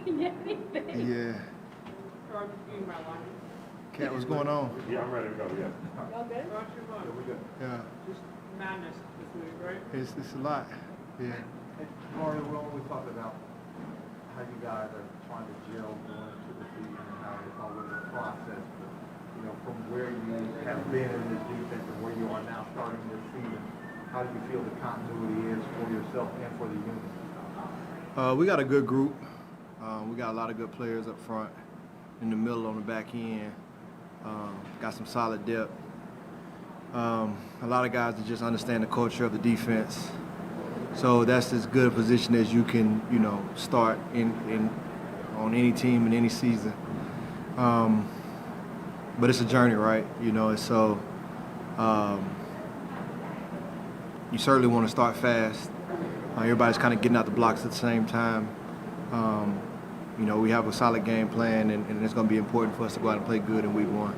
Yeah. Cat, what's going on? Yeah, I'm ready to go, yeah. Y'all good? Yeah, we're good. Yeah. Just madness this week, right? It's a lot. Yeah. And Mario, we always talk about how you guys are trying to gel going into the season and how it's always a process. But, you know, from where you have been in this defense and where you are now starting this season, how do you feel the continuity is for yourself and for the unit? We got a good group. We got a lot of good players up front, in the middle, on the back end. Got some solid depth. A lot of guys that just understand the culture of the defense. So that's as good a position as you can, you know, start in on any team in any season. But it's a journey, right? You know, and so you certainly want to start fast. Everybody's kind of getting out the blocks at the same time. You know, we have a solid game plan, and it's going to be important for us to go out and play good in week one.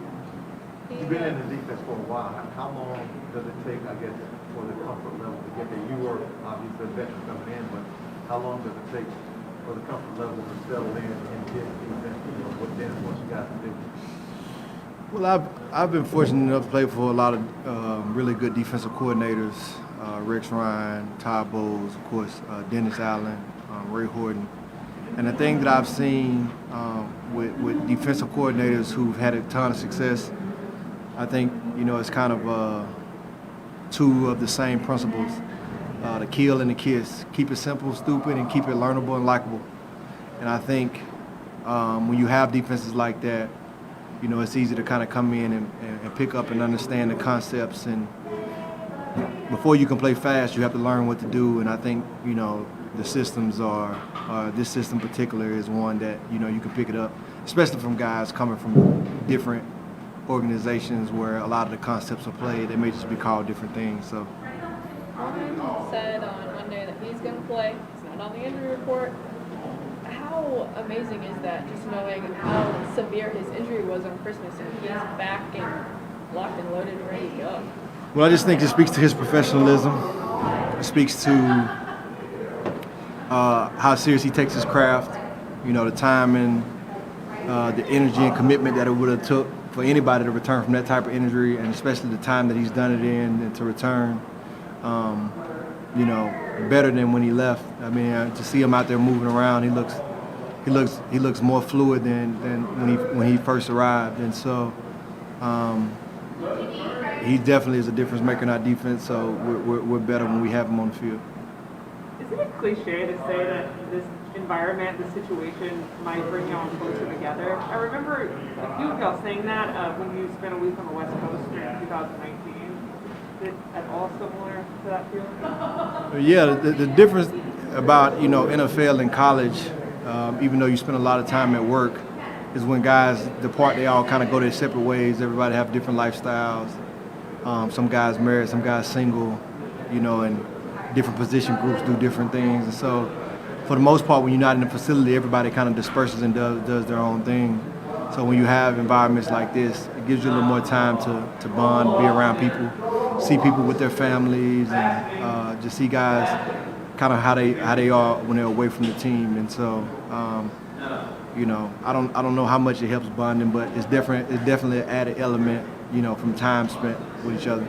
You've been in the defense for a while. How long does it take, I guess, for the comfort level to get there? You were obviously a veteran coming in, but how long does it take for the comfort level to settle in and get defense, you know, what you got to do? Well, I've been fortunate enough to play for a lot of really good defensive coordinators, Rex Ryan, Todd Bowles, of course, Dennis Allen, Ray Horton. And the thing that I've seen with defensive coordinators who've had a ton of success, I think, you know, it's kind of two of the same principles, the kill and the kiss. Keep it simple, stupid, and keep it learnable and likable. And I think when you have defenses like that, you know, it's easy to kind of come in and pick up and understand the concepts. And before you can play fast, you have to learn what to do. And I think, you know, the systems this system in particular is one that, you know, you can pick it up, especially from guys coming from different organizations where a lot of the concepts are played. They may just be called different things. So. Ryan said on Monday that he's going to play. It's not on the injury report. How amazing is that, just knowing how severe his injury was on Christmas, and he's back and locked and loaded and ready to go? Well, I just think it speaks to his professionalism. It speaks to how serious he takes his craft. You know, the time and the energy and commitment that it would have took for anybody to return from that type of injury, and especially the time that he's done it in, and to return, you know, better than when he left. I mean, to see him out there moving around, he looks more fluid than when he first arrived, and so he definitely is a difference maker in our defense. So we're better when we have him on the field. Is it a cliche to say that this environment, this situation might bring y'all closer together? I remember a few of y'all saying that when you spent a week on the West Coast in 2019. Is it at all similar to that feeling? Yeah, the difference about, you know, NFL and college, even though you spend a lot of time at work, is when guys depart, they all kind of go their separate ways. Everybody have different lifestyles. Some guys married, some guys single, you know, and different position groups do different things. And so for the most part, when you're not in the facility, everybody kind of disperses and does their own thing. So when you have environments like this, it gives you a little more time to bond, be around people, see people with their families, and just see guys kind of how they are when they're away from the team. And so, you know, I don't know how much it helps bonding, but it's definitely an added element, you know, from time spent with each other.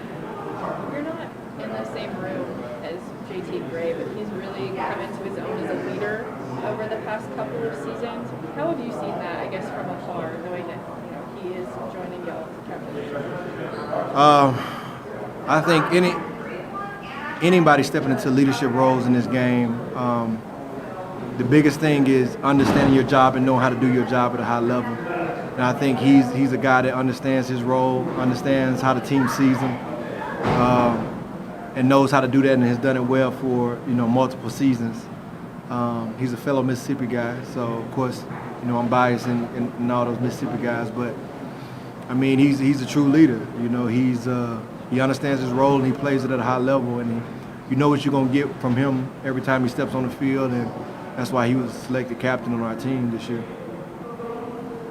You're not in the same room as JT Gray, but he's really come into his own as a leader over the past couple of seasons. How have you seen that, I guess, from afar, knowing that, you know, he is joining y'all as captain? I think anybody stepping into leadership roles in this game, the biggest thing is understanding your job and knowing how to do your job at a high level. And I think he's a guy that understands his role, understands how the team sees him, and knows how to do that, and has done it well for, you know, multiple seasons. He's a fellow Mississippi guy, so of course, you know, I'm biased in all those Mississippi guys, but I mean, he's a true leader. You know, he understands his role and he plays it at a high level, and you know what you're gonna get from him every time he steps on the field, and that's why he was selected captain on our team this year.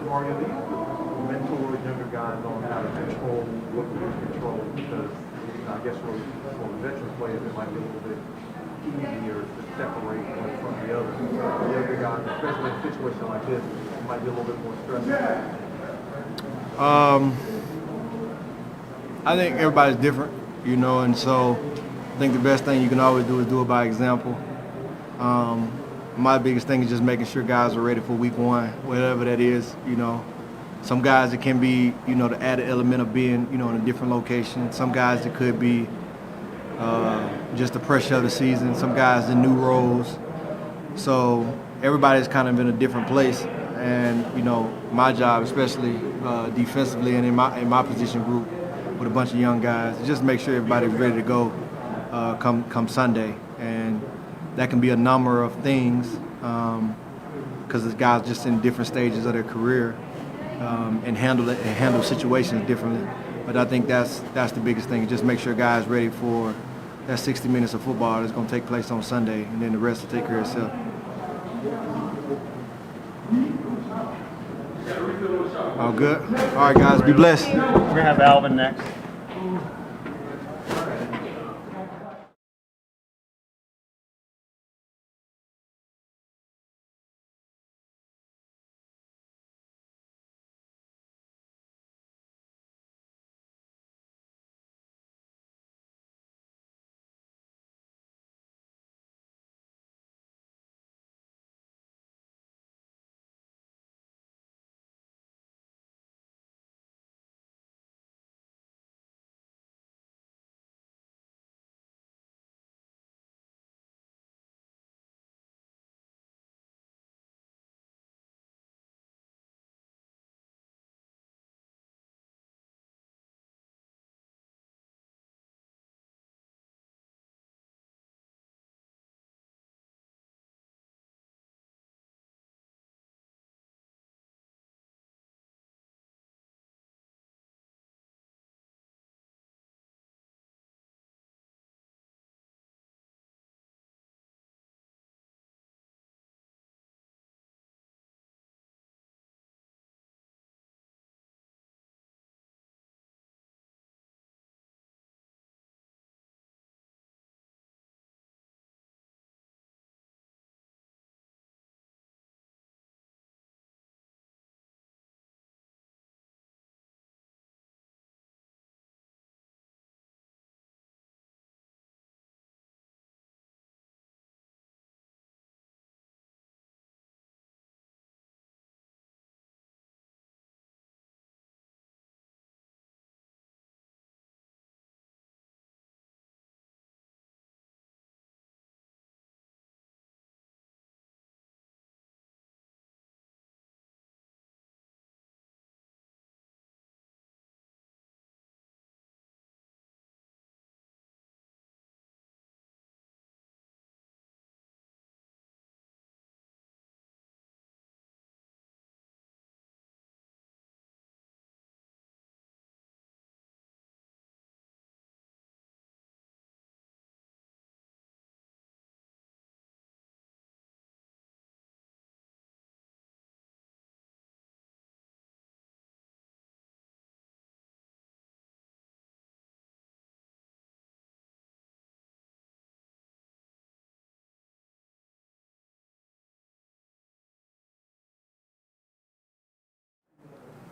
Mario, do you mentor younger guys on how to control what you can control? Because I guess for veteran players, it might be a little bit key here to separate one from the other? The other guys, especially in a situation like this, it might be a little bit more stressful. I think everybody's different, you know, and so I think the best thing you can always do is do it by example. My biggest thing is just making sure guys are ready for week one, whatever that is, you know. Some guys, it can be, you know, the added element of being, you know, in a different location. Some guys, it could be just the pressure of the season. Some guys, the new roles. So everybody's kind of in a different place. And, you know, my job, especially defensively and in my position group with a bunch of young guys, is just make sure everybody's ready to go come Sunday. And that can be a number of things because the guys just in different stages of their career and handle situations differently. But I think that's the biggest thing. Just make sure guys ready for that 60 minutes of football that's going to take place on Sunday, and then the rest will take care of itself. All good? All right, guys, be blessed. We're going to have Alvin next.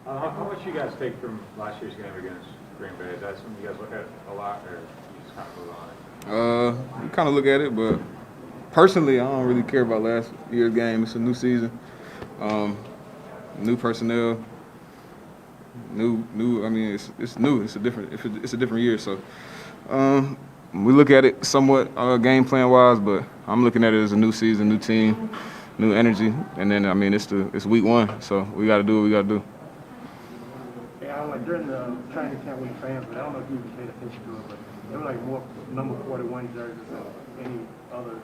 How much you guys take from last year's game against Green Bay? Is that something you guys look at a lot, or you just kind of move on it? We kind of look at it, but personally, I don't really care about last year's game. It's a new season, new personnel, new. I mean, it's new. It's a different year. So we look at it somewhat game plan wise, but I'm looking at it as a new season, new team, new energy, and then I mean it's week one, so we got to do what we got to do. Yeah, like during the training camp with the fans, but I don't know if you paid attention to it, but there were like more number 41 jerseys than any other,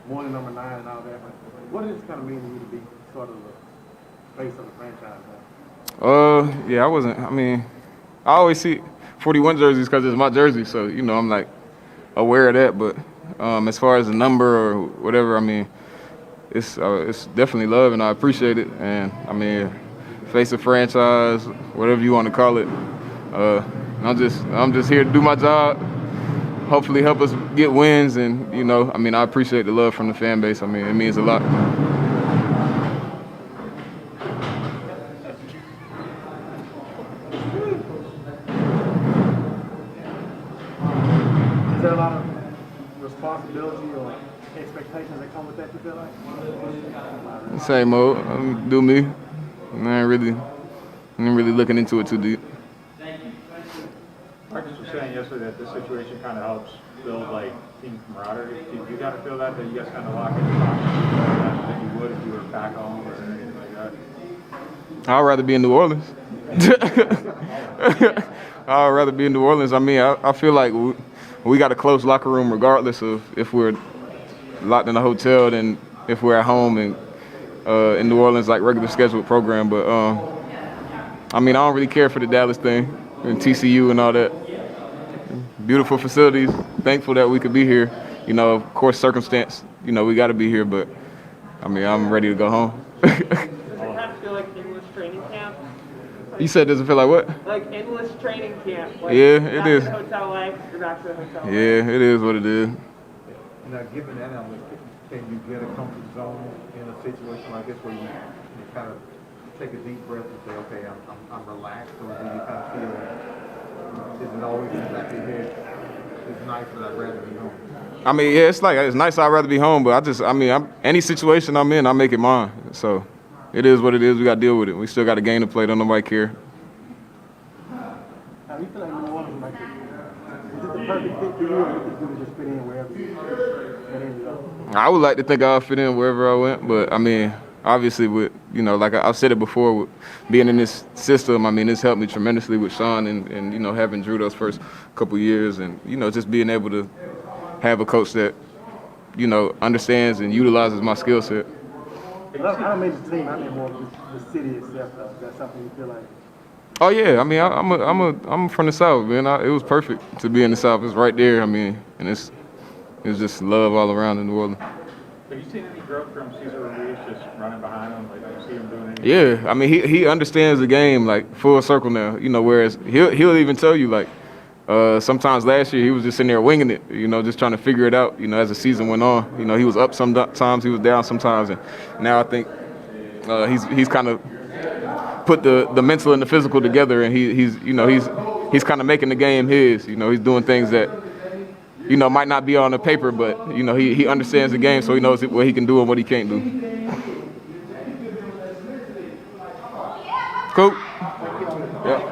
more than number 9 and all that. But what does this kind of mean to you to be sort of the face of the franchise now? Yeah, I mean, I always see 41 jerseys because it's my jersey, so you know I'm like aware of that. But as far as the number or whatever, I mean, it's definitely love, and I appreciate it. And I mean, face of franchise, whatever you want to call it. I'm just here to do my job, hopefully help us get wins. And, you know, I mean, I appreciate the love from the fan base. I mean, it means a lot. Is there a lot of responsibility or expectations that come with that, you feel like? Same old. Do me. I ain't really looking into it too deep. Marcus was saying yesterday that this situation kind of helps build like team camaraderie. Do you kind of feel that you guys kind of lock in confidence than you would if you were back home or anything like that? I'd rather be in New Orleans. I'd rather be in New Orleans. I mean, I feel like we got a close locker room regardless of if we're locked in a hotel than if we're at home and in New Orleans, like regular scheduled program. But I mean, I don't really care for the Dallas thing and TCU and all that. Beautiful facilities. Thankful that we could be here. You know, of course, circumstance. You know, we got to be here. But I mean, I'm ready to go home. Does it kind of feel like endless training camp? You said, does it feel like what? Like endless training camp. Like, Yeah, it is. Back to hotel life, you're back to the hotel life. Yeah, it is what it is. Now, given that element, can you get a comfort zone in a situation like this where you kind of take a deep breath and say, okay, I'm relaxed, or do you kind of feel, is it always in the back of your head, it's nice, but I'd rather be home? I mean, yeah, it's nice. I'd rather be home, but any situation I'm in, I make it mine. So it is what it is. We got to deal with it. We still got a game to play. Don't nobody care. How do you feel like New Orleans might be? Is it the perfect fit for you, or you think you would just fit in wherever you ended up? I would like to think I'll fit in wherever I went, but I mean, obviously, with like I've said it before, with being in this system, I mean, it's helped me tremendously with Sean and you know, having Drew those first couple years, and you know, just being able to have a coach that you know understands and utilizes my skill set. I don't mean the team. I mean more the city itself. Though. Is that something you feel like? Oh yeah, I mean, I'm from the South, man. It was perfect to be in the South. It's right there. I mean, and it's just love all around in New Orleans. Have you seen any growth from Cesar Ruiz just running behind him? Like, do you see him doing anything? Yeah, I mean, he understands the game like full circle now. You know, whereas he'll even tell you like sometimes last year he was just sitting there winging it. You know, just trying to figure it out. You know, as the season went on, you know, he was up sometimes, he was down sometimes, and now I think he's kind of put the mental and the physical together, and he's kind of making the game his. You know, he's doing things that you know might not be on the paper, but you know he understands the game, so he knows what he can do and what he can't do. Cool. Yeah.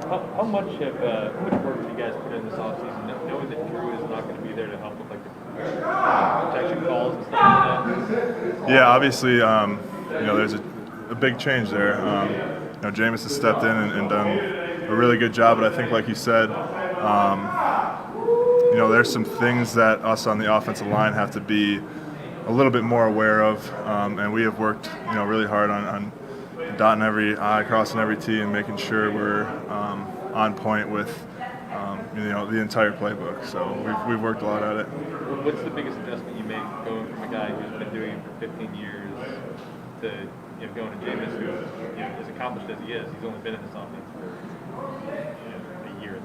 How much work have you guys put in this offseason, knowing that Drew is not going to be there to help with like the protection calls and stuff like that? Yeah, obviously, there's a big change there. Jameis has stepped in and done a really good job, but I think, like you said, there's some things that us on the offensive line have to be a little bit more aware of, and we have worked, really hard on dotting every I, crossing every T, and making sure we're on point with, the entire playbook. So we've worked a lot at it. What's the biggest adjustment you make going from a guy who's been doing it for 15 years to going to Jameis, who as accomplished as he is, he's only been in this offense for a year.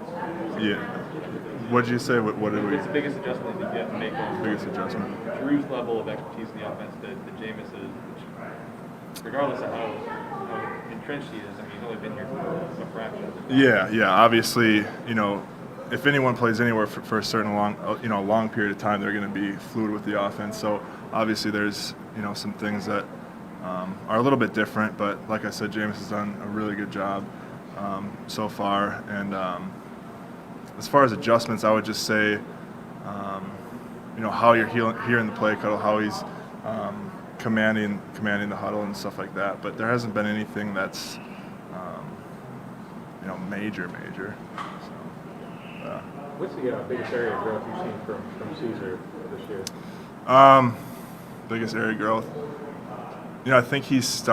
Yeah. What did you say? What did we? What's the biggest adjustment that you have to make on Biggest adjustment. Drew's level of expertise in the offense to Jameis is, which, regardless of how entrenched he is, I mean, he's only been here for a fraction of the time. Yeah. Obviously, if anyone plays anywhere for a certain long period of time, they're going to be fluid with the offense. So obviously, there's some things that are a little bit different. But like I said, Jameis has done a really good job so far. And as far as adjustments, I would just say, how you're hearing the play cuddle, how he's commanding the huddle and stuff like that. But there hasn't been anything that's major. So, What's the biggest area of growth you've seen from Caesar this year? Biggest area of growth. I think he's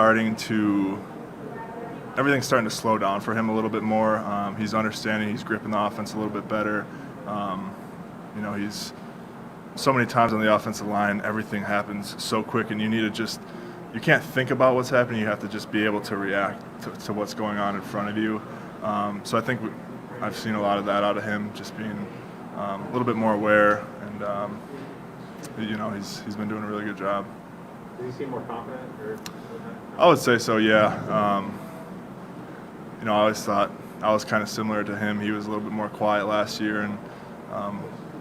everything's starting to slow down for him a little bit more. He's understanding, he's gripping the offense a little bit better. He's so many times on the offensive line, everything happens so quick, and you can't think about what's happening. You have to just be able to react to what's going on in front of you. So I think I've seen a lot of that out of him, just being a little bit more aware, and he's been doing a really good job. Does he seem more confident? I would say so, yeah. I always thought I was kind of similar to him. He was a little bit more quiet last year, and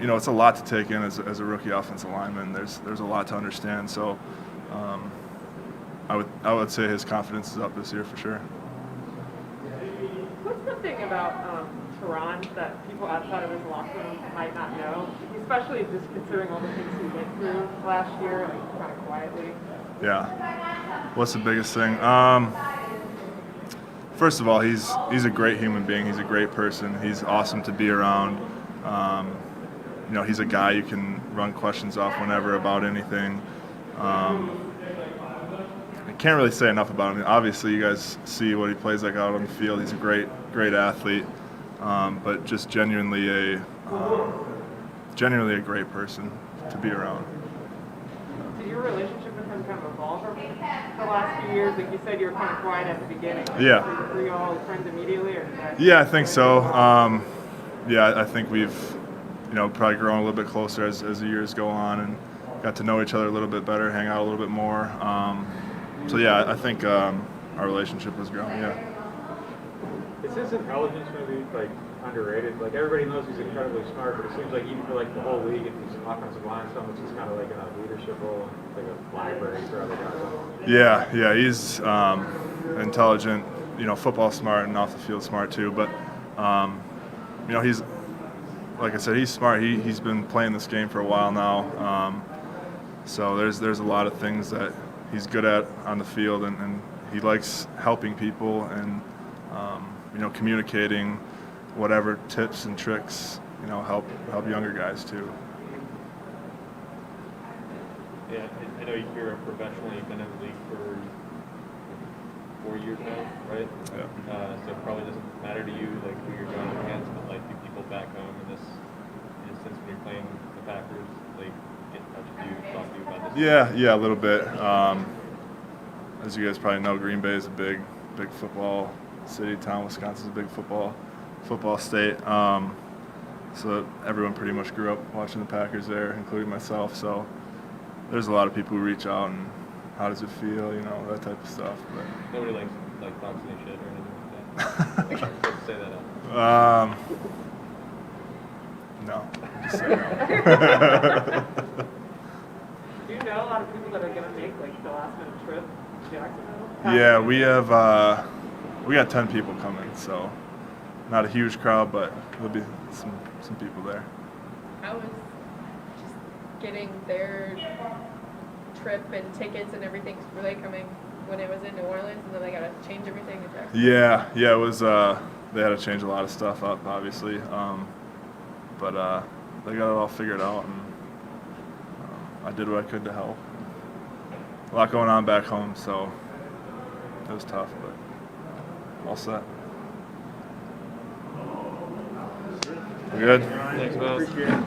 it's a lot to take in as a rookie offensive lineman. There's a lot to understand. So I would say his confidence is up this year for sure. What's the thing about Teron that people outside of his locker room might not know, especially just considering all the things he went through last year, like kind of quietly? Yeah. What's the biggest thing? First of all, he's a great human being. He's a great person. He's awesome to be around. He's a guy you can run questions off whenever about anything. I can't really say enough about him. Obviously, you guys see what he plays like out on the field. He's a great athlete, but just genuinely a great person to be around. Did your relationship with him kind of evolve over the last few years? Like you said, you were kind of quiet at the beginning. Yeah. Were you all friends immediately, or? Yeah, I think so. I think we've, probably grown a little bit closer as the years go on, and got to know each other a little bit better, hang out a little bit more. I think our relationship has grown. Yeah. Is his intelligence maybe underrated? Like everybody knows he's incredibly smart, but it seems like even for the whole league, if he's offensive line, someone's just kind of in a leadership role, like a library for other guys. Yeah, he's intelligent, football smart and off the field smart too. But he's, like I said, he's smart. He's been playing this game for a while now. So there's a lot of things that he's good at on the field, and he likes helping people and communicating whatever tips and tricks help younger guys too. Yeah, I know you're a professional. You've been in the league for 4 years now, right? Yeah. So it probably doesn't matter to you who you're going up against, but do people back home in this instance when you're playing the Packers get in touch with you, talk to you about this? Yeah, a little bit. As you guys probably know, Green Bay is a big football city. Town, Wisconsin's a big football state. So everyone pretty much grew up watching the Packers there, including myself. So there's a lot of people who reach out and how does it feel, that type of stuff. But nobody likes talks any shit or anything like that. Let's say that out. No, just say no. Do you know a lot of people that are going to make the last minute trip to Jacksonville? Yeah, we got 10 people coming, so not a huge crowd, but there'll be some people there. How was just getting their trip and tickets and everything? Were they coming when it was in New Orleans, and then they got to change everything in Jacksonville? Yeah, it was. They had to change a lot of stuff up, obviously, but they got it all figured out, and I did what I could to help. A lot going on back home, so it was tough, but all set. We're good. Thanks, Miles. Appreciate it.